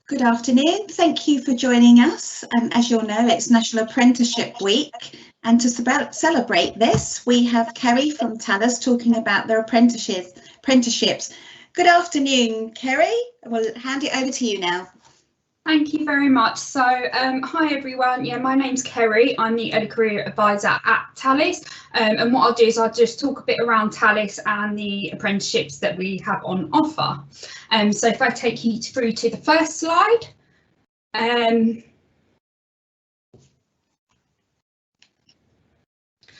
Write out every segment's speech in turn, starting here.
Good afternoon. Thank you for joining us. As you'll know, it's National Apprenticeship Week, and to celebrate this, we have Kerry from Thales talking about their apprenticeships. Good afternoon, Kerry. We'll hand it over to you now. Thank you very much. So, hi everyone. Yeah, my name's Kerry. I'm the Early Career Advisor at Thales. And what I'll do is I'll just talk a bit around Thales and the apprenticeships that we have on offer. So if I take you through to the first slide.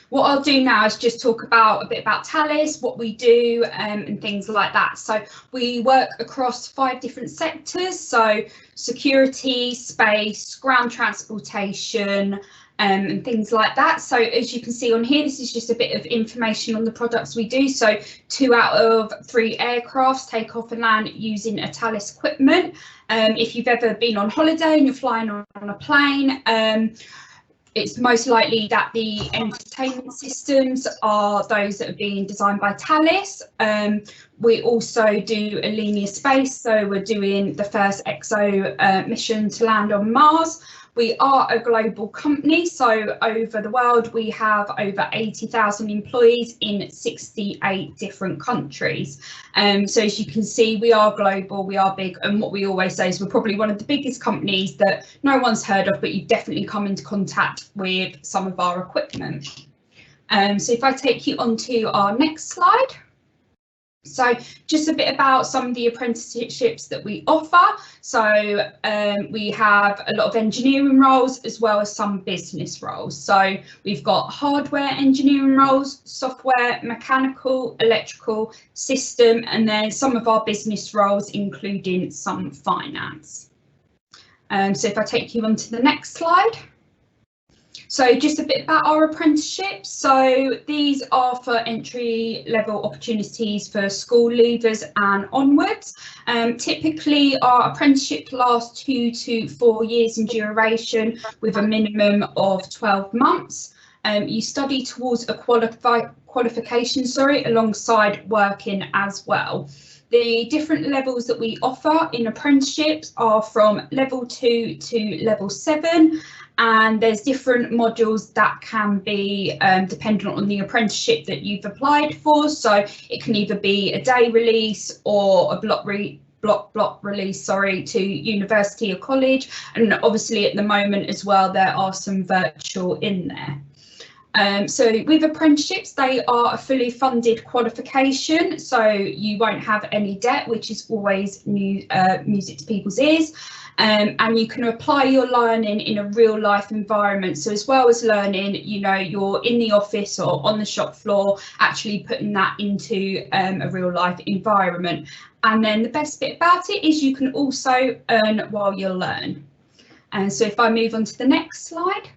What I'll do now is just talk a bit about Thales, what we do, and things like that. So we work across 5 different sectors, so security, space, ground transportation, and things like that. So as you can see on here, this is just a bit of information on the products we do. So 2 out of 3 aircrafts take off and land using a Thales equipment. If you've ever been on holiday and you're flying on a plane, it's most likely that the entertainment systems are those that are being designed by Thales. We also do a linear space, so we're doing the first EXO mission to land on Mars. We are a global company, so over the world we have over 80,000 employees in 68 different countries. So as you can see, we are global, we are big, and what we always say is we're probably one of the biggest companies that no one's heard of, but you've definitely come into contact with some of our equipment. So if I take you on to our next slide. So just a bit about some of the apprenticeships that we offer. So we have a lot of engineering roles as well as some business roles. So we've got hardware engineering roles, software, mechanical, electrical, system, and then some of our business roles, including some finance. So if I take you on to the next slide. So just a bit about our apprenticeships. So these are for entry level opportunities for school leavers and onwards. Typically our apprenticeship lasts 2 to 4 years in duration with a minimum of 12 months. You study towards a qualification, alongside working as well. The different levels that we offer in apprenticeships are from level 2 to level 7. And there's different modules that can be dependent on the apprenticeship that you've applied for. So it can either be a day release or a block release, to university or college. And obviously at the moment as well, there are some virtual in there. So with apprenticeships, they are a fully funded qualification, so you won't have any debt, which is always music to people's ears. And you can apply your learning in a real life environment. So as well as learning, you're in the office or on the shop floor, actually putting that into a real life environment. And then the best bit about it is you can also earn while you learn. And so if I move on to the next slide.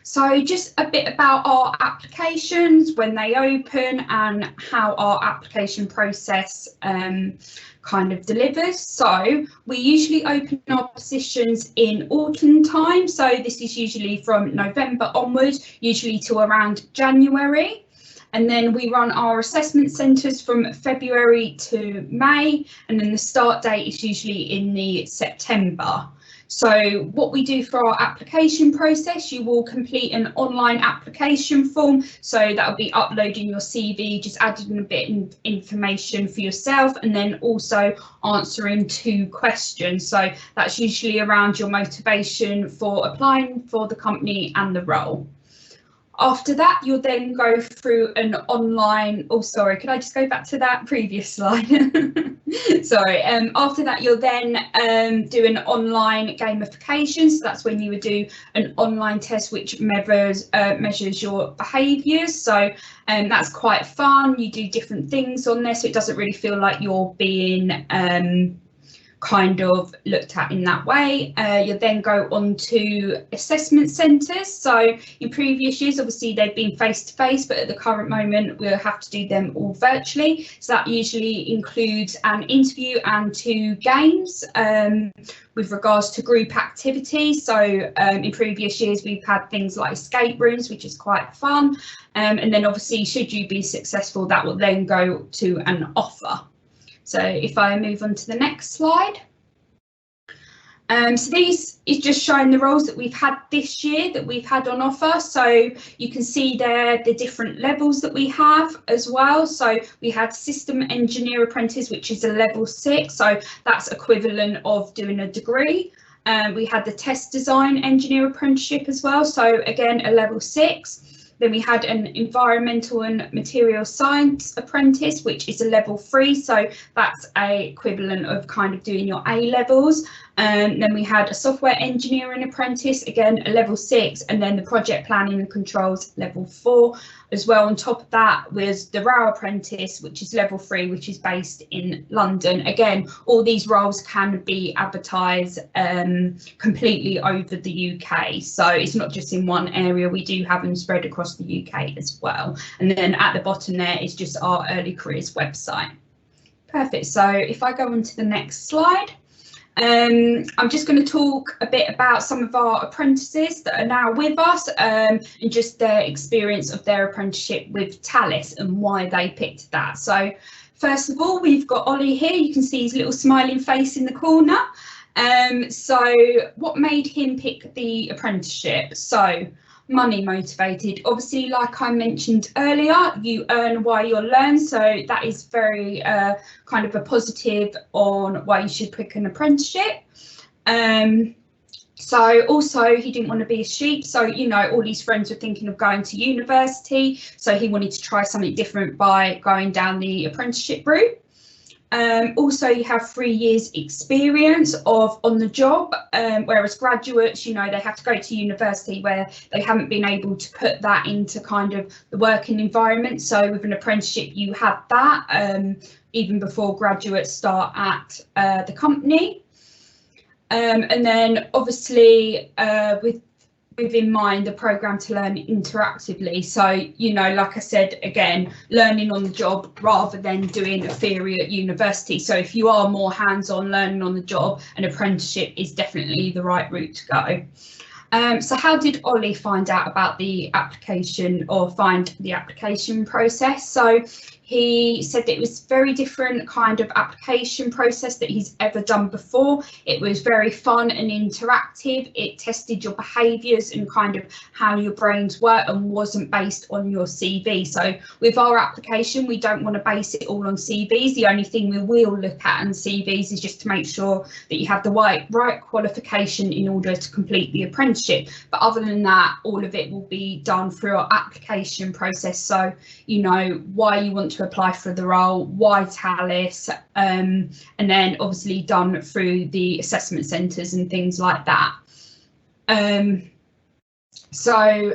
So just a bit about our applications, when they open, and how our application process kind of delivers. So we usually open our positions in autumn time. So this is usually from November onwards, usually to around January. And then we run our assessment centres from February to May, and then the start date is usually in the September. So what we do for our application process, you will complete an online application form. So that will be uploading your CV, just adding a bit of information for yourself, and then also answering 2 questions. So that's usually around your motivation for applying for the company and the role. After that, you'll then go through an online, could I just go back to that previous slide? Sorry, after that, you'll then do an online gamification. So that's when you would do an online test which measures your behaviours. So that's quite fun. You do different things on there, so it doesn't really feel like you're being kind of looked at in that way. You'll then go on to assessment centres. So in previous years, obviously they've been face to face, but at the current moment we'll have to do them all virtually. So that usually includes an interview and 2 games with regards to group activities. So in previous years we've had things like escape rooms, which is quite fun. And then obviously should you be successful, that will then go to an offer. So if I move on to the next slide. So these is just showing the roles that we've had this year that we've had on offer. So you can see there the different levels that we have as well. So we had System Engineer Apprentice, which is a level 6. So that's equivalent of doing a degree. We had the Test Design Engineer Apprenticeship as well. So again, a level 6. Then we had an Environmental and Material Science Apprentice, which is a level 3. So that's a equivalent of kind of doing your A levels. Then we had a Software Engineering Apprentice, again, a level 6, and then the Project Planning and Controls level 4 as well. On top of that was the RAW Apprentice, which is level 3, which is based in London. Again, all these roles can be advertised completely over the UK. So it's not just in one area, we do have them spread across the UK as well. And then at the bottom there is just our early careers website. Perfect. So if I go on to the next slide. I'm just going to talk a bit about some of our apprentices that are now with us and just their experience of their apprenticeship with Thales and why they picked that. So first of all, we've got Ollie here. You can see his little smiling face in the corner. So what made him pick the apprenticeship? So money motivated. Obviously, like I mentioned earlier, you earn while you learn, so that is very kind of a positive on why you should pick an apprenticeship. So also he didn't want to be a sheep, so you know, all his friends were thinking of going to university, so he wanted to try something different by going down the apprenticeship route. Also, you have 3 years experience of on the job, whereas graduates, you know, they have to go to university where they haven't been able to put that into kind of the working environment. So with an apprenticeship, you have that even before graduates start at the company. And then obviously with in mind the programme to learn interactively, so you know, like I said, again, learning on the job rather than doing a theory at university. So if you are more hands-on learning on the job, an apprenticeship is definitely the right route to go. So how did Ollie find out about the application or find the application process? So he said that it was very different kind of application process that he's ever done before. It was very fun and interactive. It tested your behaviours and kind of how your brains work and wasn't based on your CV. So with our application, we don't want to base it all on CVs. The only thing we will look at in CVs is just to make sure that you have the right qualification in order to complete the apprenticeship. But other than that, all of it will be done through our application process. So, you know, why you want to apply for the role, why Thales, and then obviously done through the assessment centres and things like that. So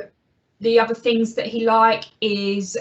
the other things that he liked is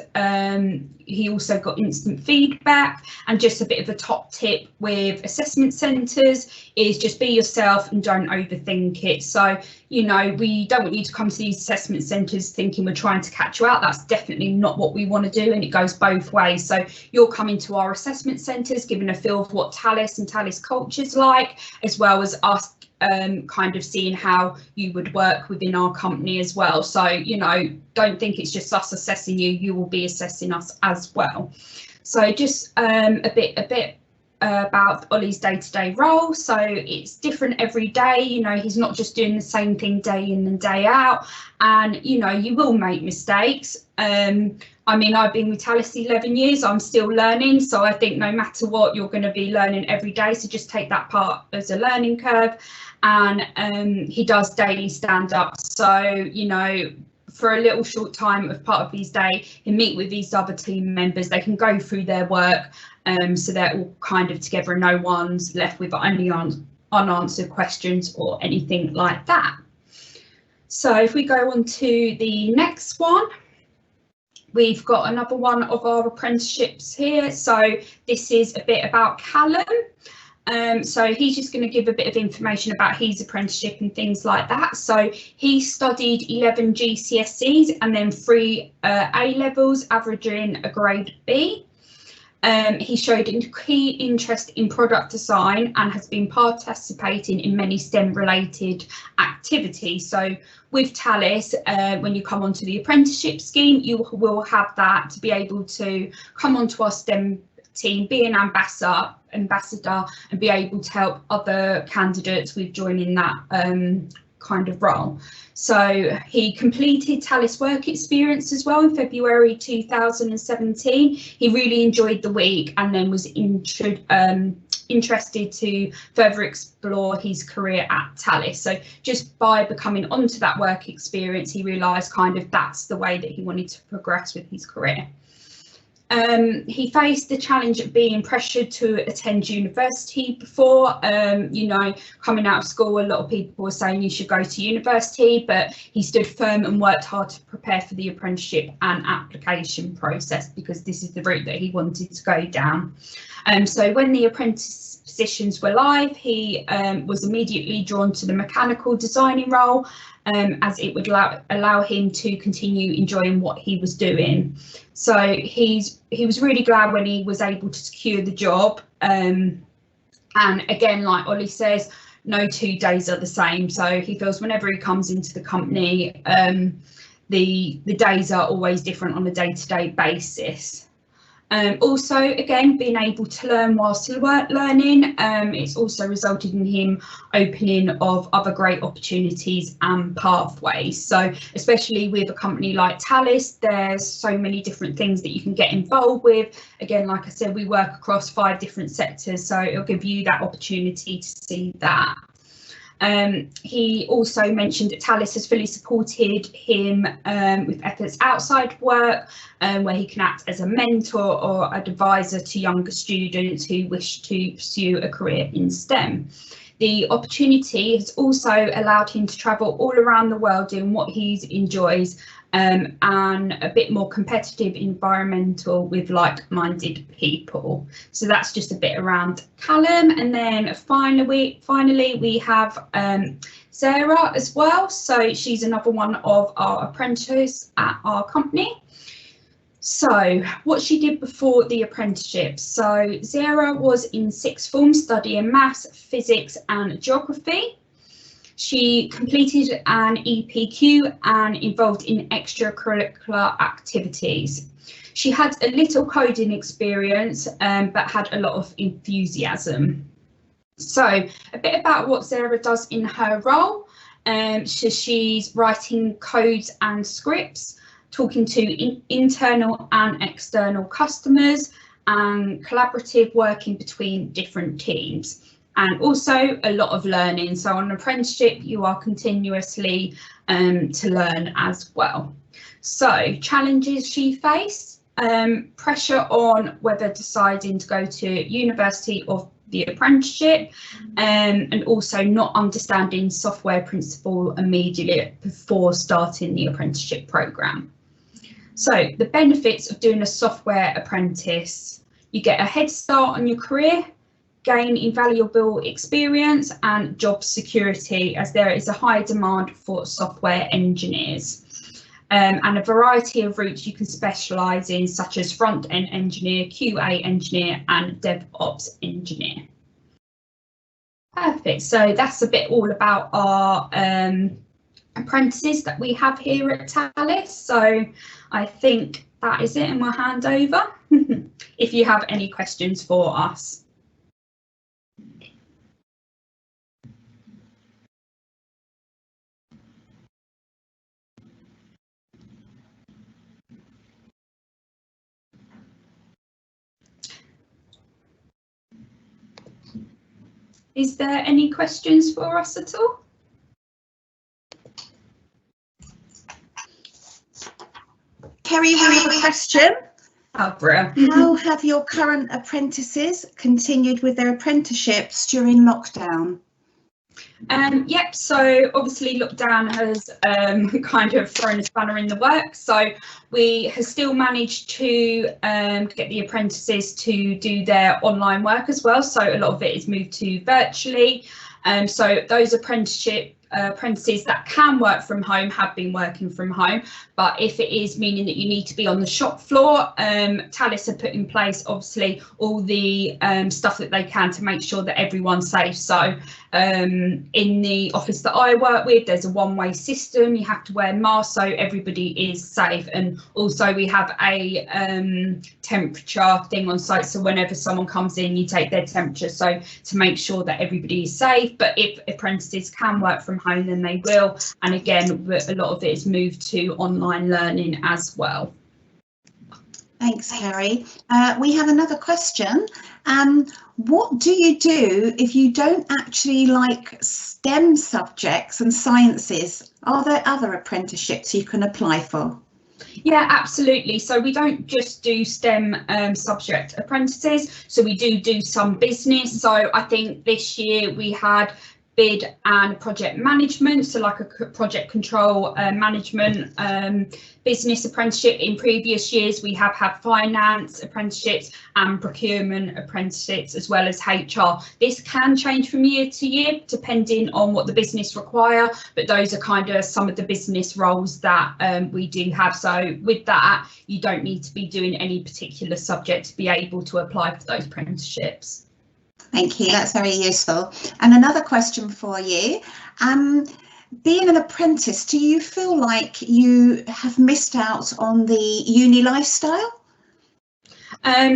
he also got instant feedback, and just a bit of a top tip with assessment centres is just be yourself and don't overthink it. So, you know, we don't want you to come to these assessment centres thinking we're trying to catch you out. That's definitely not what we want to do, and it goes both ways. So you're coming to our assessment centres, giving a feel of what Thales and Thales culture's like, as well as us kind of seeing how you would work within our company as well. So, you know, don't think it's just us assessing you, you will be assessing us as well. So just a bit about Ollie's day-to-day role. So it's different every day, you know, he's not just doing the same thing day in and day out, and you know, you will make mistakes. I mean, I've been with Thales 11 years, I'm still learning, so I think no matter what, you're going to be learning every day, so just take that part as a learning curve. And he does daily stand-ups, so you know, for a little short time of part of his day, he meet with these other team members, they can go through their work, so they're all kind of together and no one's left with any unanswered questions or anything like that. So if we go on to the next one, we've got another one of our apprenticeships here. So this is a bit about Callum. So he's just going to give a bit of information about his apprenticeship and things like that. So he studied 11 GCSEs and then 3 A levels, averaging a grade B. He showed key interest in product design and has been participating in many STEM related activities. So with Thales, when you come onto the apprenticeship scheme, you will have that to be able to come onto our STEM team, be an ambassador and be able to help other candidates with joining that kind of role. So he completed Thales work experience as well in February 2017. He really enjoyed the week and then was interested to further explore his career at Thales. So just by becoming onto that work experience, he realised kind of that's the way that he wanted to progress with his career. He faced the challenge of being pressured to attend university before. You know, coming out of school, a lot of people were saying you should go to university, but he stood firm and worked hard to prepare for the apprenticeship and application process because this is the route that he wanted to go down. So when the apprentice positions were live, he was immediately drawn to the mechanical designing role, as it would allow him to continue enjoying what he was doing. So he was really glad when he was able to secure the job. And again, like Ollie says, no 2 days are the same. So he feels whenever he comes into the company, the days are always different on a day-to-day basis. Also, again, being able to learn whilst learning, it's also resulted in him opening of other great opportunities and pathways. So especially with a company like Thales, there's so many different things that you can get involved with. Again, like I said, we work across 5 different sectors, so it'll give you that opportunity to see that. He also mentioned that Thales has fully supported him with efforts outside work, where he can act as a mentor or advisor to younger students who wish to pursue a career in STEM. The opportunity has also allowed him to travel all around the world doing what he enjoys, and a bit more competitive environmental with like-minded people. So that's just a bit around Callum. And then finally we have Zereh as well. So she's another one of our apprentices at our company. So what she did before the apprenticeship. So Zereh was in 6th form studying maths, physics and geography. She completed an EPQ and involved in extracurricular activities. She had a little coding experience, but had a lot of enthusiasm. So a bit about what Zereh does in her role. So she's writing codes and scripts, talking to internal and external customers, and collaborative working between different teams. And also a lot of learning. So on an apprenticeship, you are continuously to learn as well. So challenges she faced, pressure on whether deciding to go to university or the apprenticeship, and also not understanding software principle immediately before starting the apprenticeship programme. So the benefits of doing a software apprentice: you get a head start on your career, gain invaluable experience and job security, as there is a high demand for software engineers, and a variety of routes you can specialise in, such as front-end engineer, QA engineer and DevOps engineer. Perfect. So that's a bit all about our apprentices that we have here at Thales. So I think that is it, and we'll hand over if you have any questions for us. Is there any questions for us at all? Kerry, we have a question. Oh, brilliant. How have your current apprentices continued with their apprenticeships during lockdown? Yep, so obviously lockdown has kind of thrown a spanner in the works. So we have still managed to get the apprentices to do their online work as well. So a lot of it is moved to virtually. So those apprenticeship apprentices that can work from home have been working from home, but if it is meaning that you need to be on the shop floor, Thales have put in place obviously all the stuff that they can to make sure that everyone's safe. So in the office that I work with, there's a one-way system. You have to wear masks so everybody is safe, and also we have a temperature thing on site, so whenever someone comes in you take their temperature, so to make sure that everybody is safe. But if apprentices can work from home, then they will, and again a lot of it is moved to online learning as well. Thanks, Kerry. We have another question. What do you do if you don't actually like STEM subjects and sciences? Are there other apprenticeships you can apply for? Yeah, absolutely. So we don't just do STEM subject apprentices, so we do some business. So I think this year we had bid and project management, so like a project control management business apprenticeship. In previous years we have had finance apprenticeships and procurement apprenticeships, as well as HR. This can change from year to year depending on what the business require, but those are kind of some of the business roles that we do have. So with that, you don't need to be doing any particular subject to be able to apply for those apprenticeships. Thank you, that's very useful. And another question for you. Being an apprentice, do you feel like you have missed out on the uni lifestyle?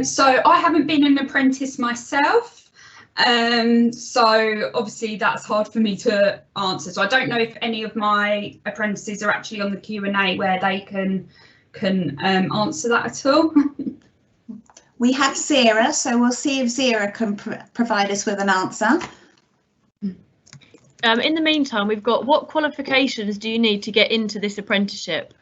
So I haven't been an apprentice myself, so obviously that's hard for me to answer. So I don't know if any of my apprentices are actually on the Q&A where they can answer that at all. We have Zereh, so we'll see if Zereh can provide us with an answer. In the meantime, we've got, what qualifications do you need to get into this apprenticeship?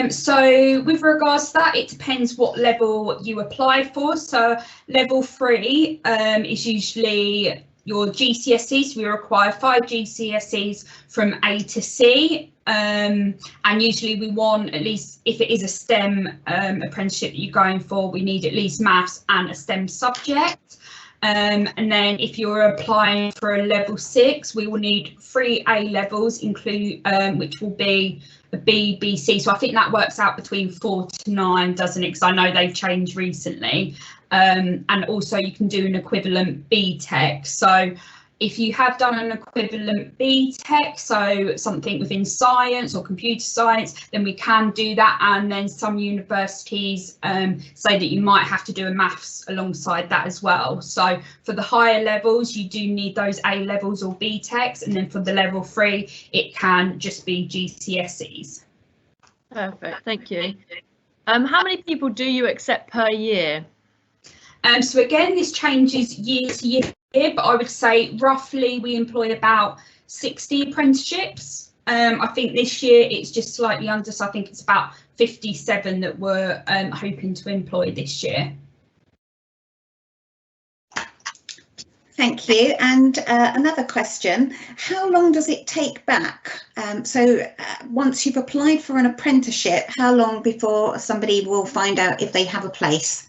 So with regards to that, it depends what level you apply for. So level 3 is usually your GCSEs. We require 5 GCSEs from A to C. And usually we want, at least if it is a STEM apprenticeship that you're going for, we need at least maths and a STEM subject. And then if you're applying for a level 6, we will need 3 A levels, which will be a B, B, C. So I think that works out between 4 to 9, doesn't it? Because I know they've changed recently. And also you can do an equivalent B Tech. So if you have done an equivalent B Tech, so something within science or computer science, then we can do that. And then some universities say that you might have to do a maths alongside that as well. So for the higher levels, you do need those A levels or B Techs, and then for the level 3, it can just be GCSEs. Perfect, thank you. How many people do you accept per year? So again, this changes year to year, but I would say roughly we employ about 60 apprenticeships. I think this year it's just slightly under, so I think it's about 57 that we're hoping to employ this year. Thank you. And another question, how long does it take back? Once you've applied for an apprenticeship, how long before somebody will find out if they have a place?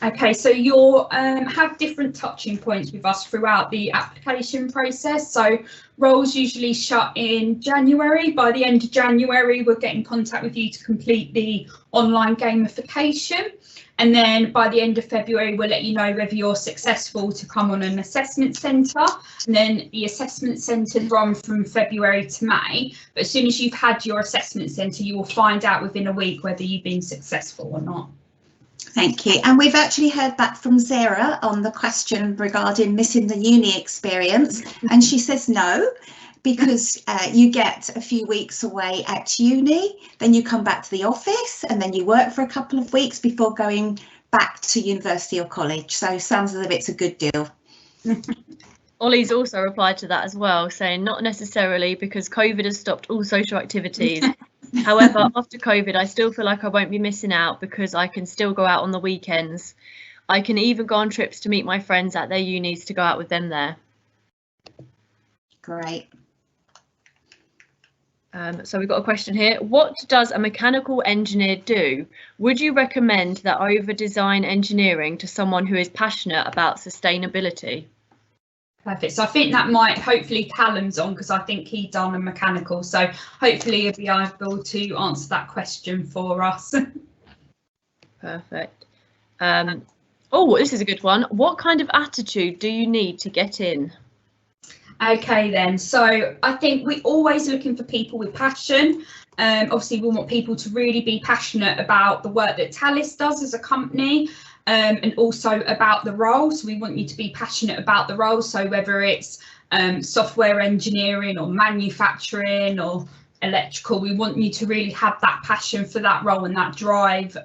Okay, so you'll have different touching points with us throughout the application process. So roles usually shut in January. By the end of January, we'll get in contact with you to complete the online gamification. And then by the end of February, we'll let you know whether you're successful to come on an assessment centre. And then the assessment centres run from February to May. But as soon as you've had your assessment centre, you will find out within a week whether you've been successful or not. Thank you. And we've actually heard back from Zereh on the question regarding missing the uni experience. And she says no, because you get a few weeks away at uni, then you come back to the office and then you work for a couple of weeks before going back to university or college. So sounds as if it's a good deal. Ollie's also replied to that as well, saying not necessarily, because COVID has stopped all social activities. However, after COVID, I still feel like I won't be missing out because I can still go out on the weekends. I can even go on trips to meet my friends at their unis to go out with them there. Great. So we've got a question here. What does a mechanical engineer do? Would you recommend that over design engineering to someone who is passionate about sustainability? Perfect. So I think that might, hopefully Callum's on, because I think he's done a mechanical. So hopefully he'll be able to answer that question for us. Perfect. Oh, this is a good one. What kind of attitude do you need to get in? Okay then, so I think we're always looking for people with passion. Obviously we want people to really be passionate about the work that Thales does as a company, and also about the role. So we want you to be passionate about the role. So whether it's software engineering or manufacturing or electrical, we want you to really have that passion for that role and that drive,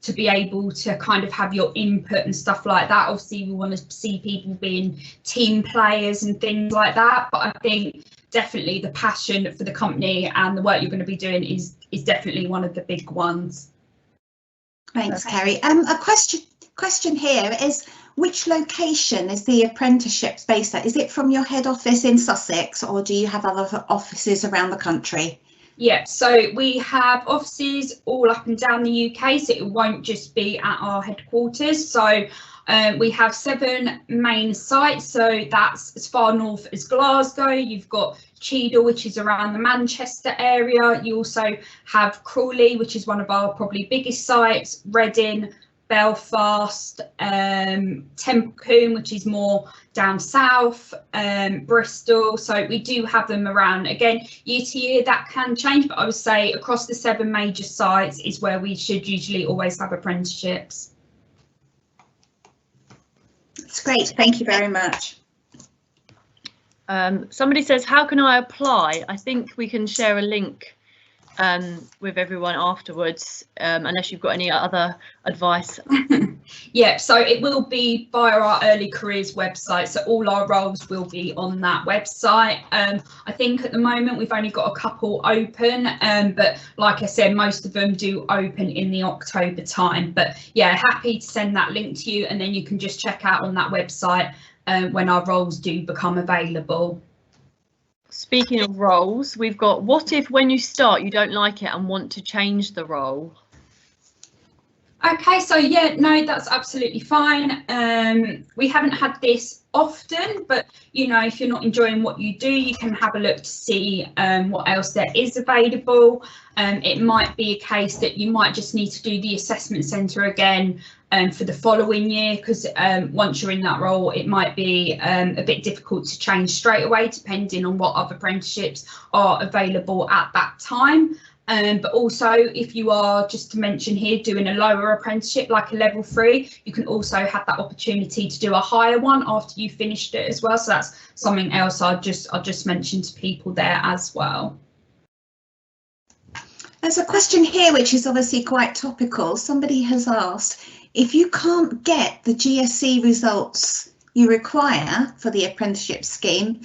to be able to kind of have your input and stuff like that. Obviously, we want to see people being team players and things like that. But I think definitely the passion for the company and the work you're going to be doing is definitely one of the big ones. Thanks, Kerry. A question here is, which location is the apprenticeships based at? Is it from your head office in Sussex, or do you have other offices around the country? Yeah, so we have offices all up and down the UK, so it won't just be at our headquarters. So we have 7 main sites, so that's as far north as Glasgow. You've got Cheadle, which is around the Manchester area. You also have Crawley, which is one of our probably biggest sites, Reading, Belfast, Templecombe, which is more down south, Bristol. So we do have them around. Again, year to year that can change, but I would say across the 7 major sites is where we should usually always have apprenticeships. That's great, thank you very much. Somebody says, how can I apply? I think we can share a link with everyone afterwards, unless you've got any other advice. Yeah, so it will be via our early careers website, so all our roles will be on that website. I think at the moment we've only got a couple open, but like I said, most of them do open in the October time. But yeah, happy to send that link to you, and then you can just check out on that website when our roles do become available. Speaking of roles, we've got, what if when you start you don't like it and want to change the role? Okay, so yeah, no, that's absolutely fine. We haven't had this often, but you know, if you're not enjoying what you do, you can have a look to see what else there is available. It might be a case that you might just need to do the assessment centre again for the following year, because once you're in that role, it might be a bit difficult to change straight away, depending on what other apprenticeships are available at that time. But also, if you are, just to mention here, doing a lower apprenticeship like a level 3, you can also have that opportunity to do a higher one after you finished it as well. So that's something else I'll just mention to people there as well. There's a question here which is obviously quite topical. Somebody has asked, if you can't get the GCSE results you require for the apprenticeship scheme,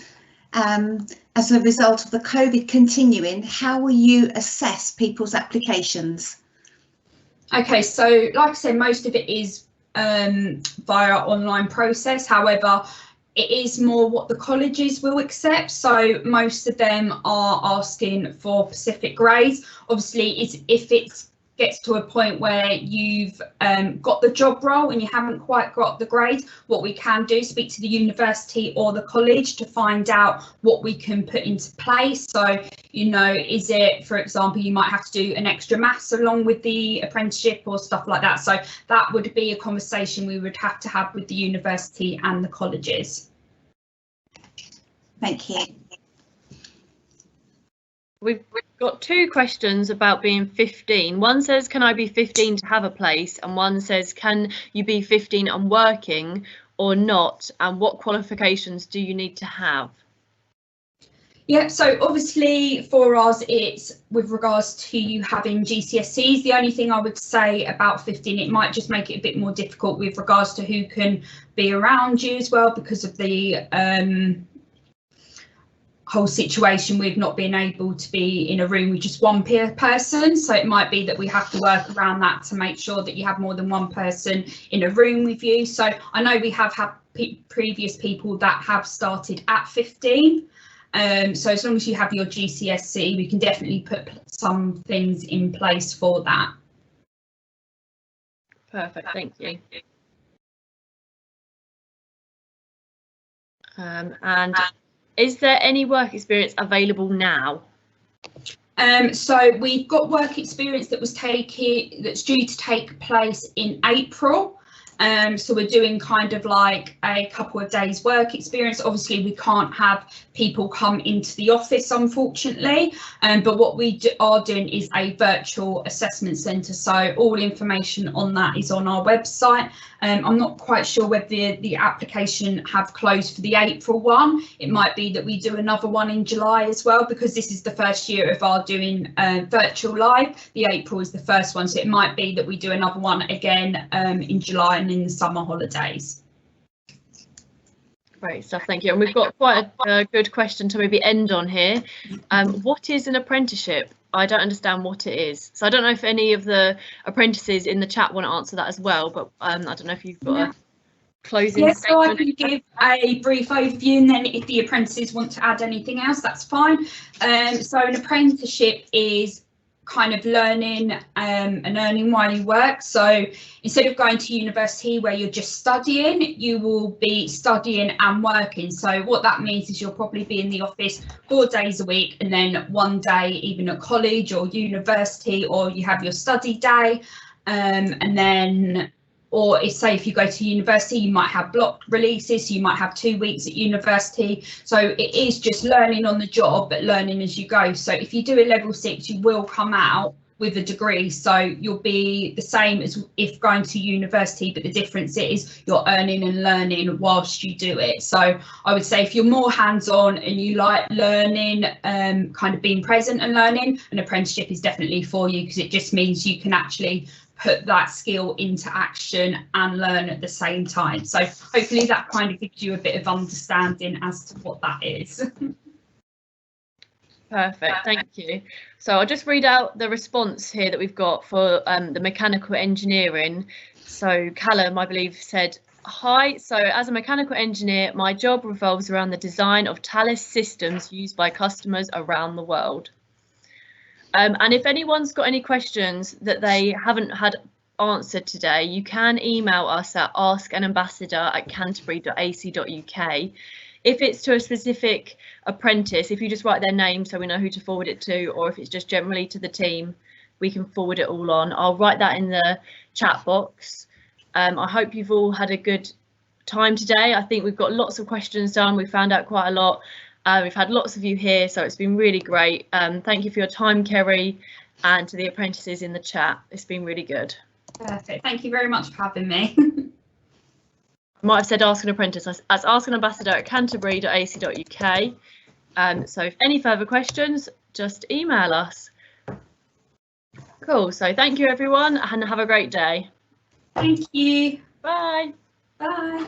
as a result of the COVID continuing, how will you assess people's applications? Okay, so like I said, most of it is via online process. However, it is more what the colleges will accept. So most of them are asking for specific grades. Obviously, if it gets to a point where you've got the job role and you haven't quite got the grade, what we can do is speak to the university or the college to find out what we can put into place. So, you know, is it, for example, you might have to do an extra maths along with the apprenticeship or stuff like that. So that would be a conversation we would have to have with the university and the colleges. Thank you. We've got 2 questions about being 15. One says, can I be 15 to have a place? And one says, can you be 15 and working or not? And what qualifications do you need to have? Yeah, so obviously for us, it's with regards to you having GCSEs. The only thing I would say about 15, it might just make it a bit more difficult with regards to who can be around you as well, because of the whole situation with not being able to be in a room with just one person. So it might be that we have to work around that to make sure that you have more than one person in a room with you. So I know we have had previous people that have started at 15. So as long as you have your GCSE, we can definitely put some things in place for that. Perfect, thank you. And is there any work experience available now? So we've got work experience that's due to take place in April. So we're doing kind of like a couple of days work experience. Obviously we can't have people come into the office, unfortunately, but what we are doing is a virtual assessment centre, so all information on that is on our website. I'm not quite sure whether the application have closed for the April one. It might be that we do another one in July as well, because this is the first year of our doing virtual live. The April is the first one, so it might be that we do another one again in July and in the summer holidays. Great stuff, thank you. And we've got quite a good question to maybe end on here. What is an apprenticeship? I don't understand what it is. So I don't know if any of the apprentices in the chat want to answer that as well, but I don't know if you've got a closing statement. So I can give a brief overview, and then if the apprentices want to add anything else, that's fine. So an apprenticeship is kind of learning and earning while you work. So instead of going to university where you're just studying, you will be studying and working. So what that means is you'll probably be in the office 4 days a week, and then 1 day even at college or university, or you have your study day, and then, or if you go to university, you might have block releases, so you might have 2 weeks at university. So it is just learning on the job, but learning as you go. So if you do a level 6, you will come out with a degree, so you'll be the same as if going to university, but the difference is you're earning and learning whilst you do it. So I would say if you're more hands-on and you like learning, kind of being present and learning, an apprenticeship is definitely for you, because it just means you can actually put that skill into action and learn at the same time. So hopefully that kind of gives you a bit of understanding as to what that is. Perfect, thank you. So I'll just read out the response here that we've got for the mechanical engineering. So Callum, I believe, said, hi, so as a mechanical engineer, my job revolves around the design of Thales systems used by customers around the world. And if anyone's got any questions that they haven't had answered today, you can email us at askanambassador@canterbury.ac.uk. If it's to a specific apprentice, if you just write their name so we know who to forward it to, or if it's just generally to the team, we can forward it all on. I'll write that in the chat box. I hope you've all had a good time today. I think we've got lots of questions done. We found out quite a lot. We've had lots of you here, so it's been really great. Thank you for your time, Kerry, and to the apprentices in the chat. It's been really good. Perfect. Thank you very much for having me. I might have said ask an apprentice as askanambassador@canterbury.ac.uk. So if any further questions, just email us. Cool. So thank you, everyone, and have a great day. Thank you. Bye. Bye.